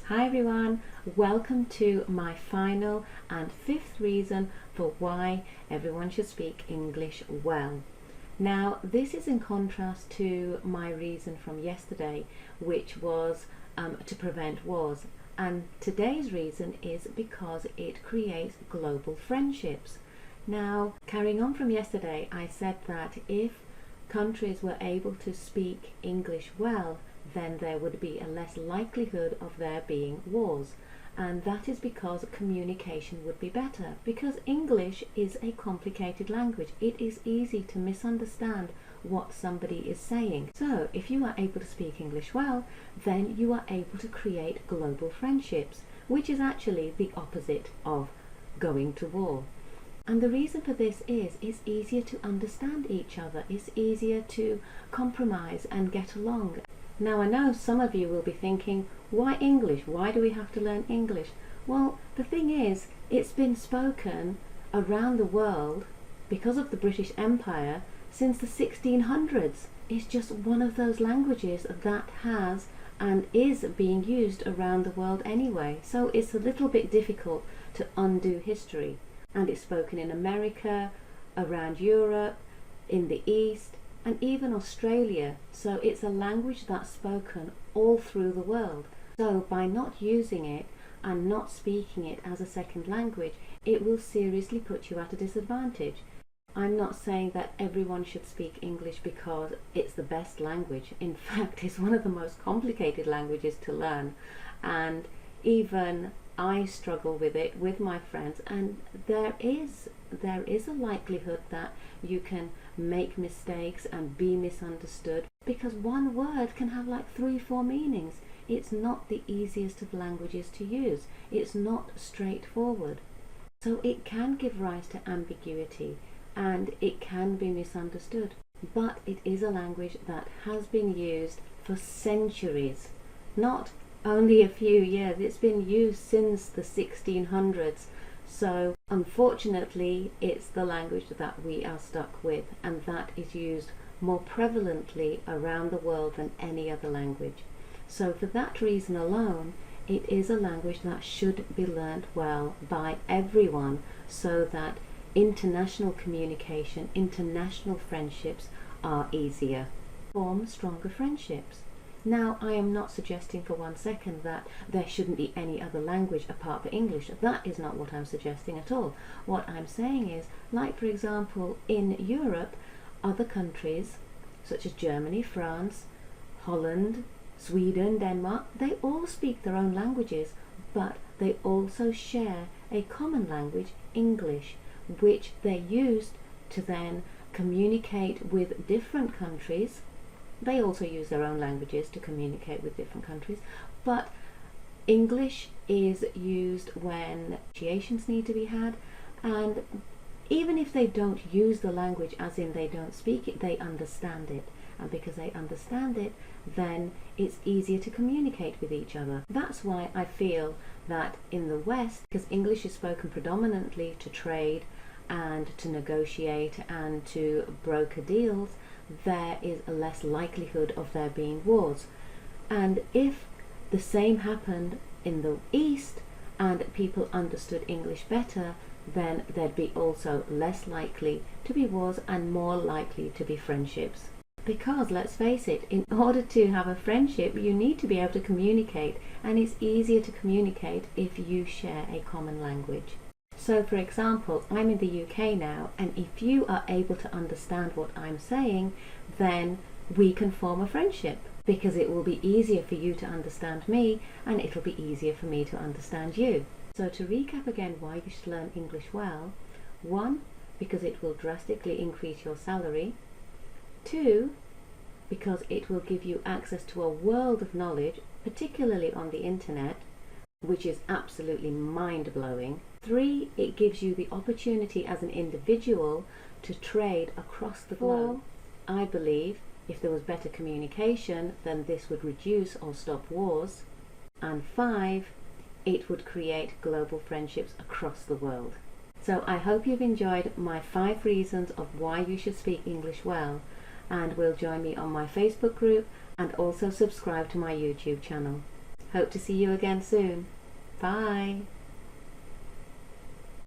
Hi everyone, welcome to my final and fifth reason for why everyone should speak English well. Now this is in contrast to my reason from yesterday, which was to prevent wars, and today's reason is because it creates global friendships. Now, carrying on from yesterday, I said that if countries were able to speak English well, then there would be a less likelihood of there being wars. And that is because communication would be better. Because English is a complicated language. It is easy to misunderstand what somebody is saying. So if you are able to speak English well, then you are able to create global friendships, which is actually the opposite of going to war. And the reason for this is it's easier to understand each other. It's easier to compromise and get along. Now I know some of you will be thinking, why English? Why do we have to learn English? Well, the thing is, it's been spoken around the world because of the British Empire since the 1600s. It's just one of those languages that has and is being used around the world anyway. So it's a little bit difficult to undo history. And it's spoken in America, around Europe, in the East, and even Australia. So it's a language that's spoken all through the world. So by not using it and not speaking it as a second language, it will seriously put you at a disadvantage. I'm not saying that everyone should speak English because it's the best language. In fact, it's one of the most complicated languages to learn, and even I struggle with it with my friends, and there is a likelihood that you can make mistakes and be misunderstood because one word can have like 3-4 meanings. It's not the easiest of languages to use. It's not straightforward. So it can give rise to ambiguity and it can be misunderstood. But it is a language that has been used for centuries, not only a few years. It's been used since the 1600s. So unfortunately, it's the language that we are stuck with, and that is used more prevalently around the world than any other language. So for that reason alone, it is a language that should be learned well by everyone, so that international communication, international friendships are easier. Form stronger friendships. Now, I am not suggesting for 1 second that there shouldn't be any other language apart from English. That is not what I'm suggesting at all. What I'm saying is, like for example, in Europe, other countries such as Germany, France, Holland, Sweden, Denmark, they all speak their own languages, but they also share a common language, English, which they used to then communicate with different countries. They also use their own languages to communicate with different countries, but English is used when negotiations need to be had, and even if they don't use the language, as in they don't speak it, they understand it. And because they understand it, then it's easier to communicate with each other. That's why I feel that in the West, because English is spoken predominantly to trade and to negotiate and to broker deals, there is a less likelihood of there being wars. And if the same happened in the East and people understood English better, then there'd be also less likely to be wars and more likely to be friendships. Because let's face it, in order to have a friendship, you need to be able to communicate, and it's easier to communicate if you share a common language. So for example, I'm in the UK now, and if you are able to understand what I'm saying, then we can form a friendship, because it will be easier for you to understand me and it'll be easier for me to understand you. So to recap again why you should learn English well: 1, because it will drastically increase your salary; 2, because it will give you access to a world of knowledge, particularly on the internet, which is absolutely mind-blowing; 3, it gives you the opportunity as an individual to trade across the globe. 4, I believe if there was better communication, then this would reduce or stop wars. And 5, it would create global friendships across the world. So I hope you've enjoyed my 5 reasons of why you should speak English well, and will join me on my Facebook group and also subscribe to my YouTube channel. Hope to see you again soon. Bye.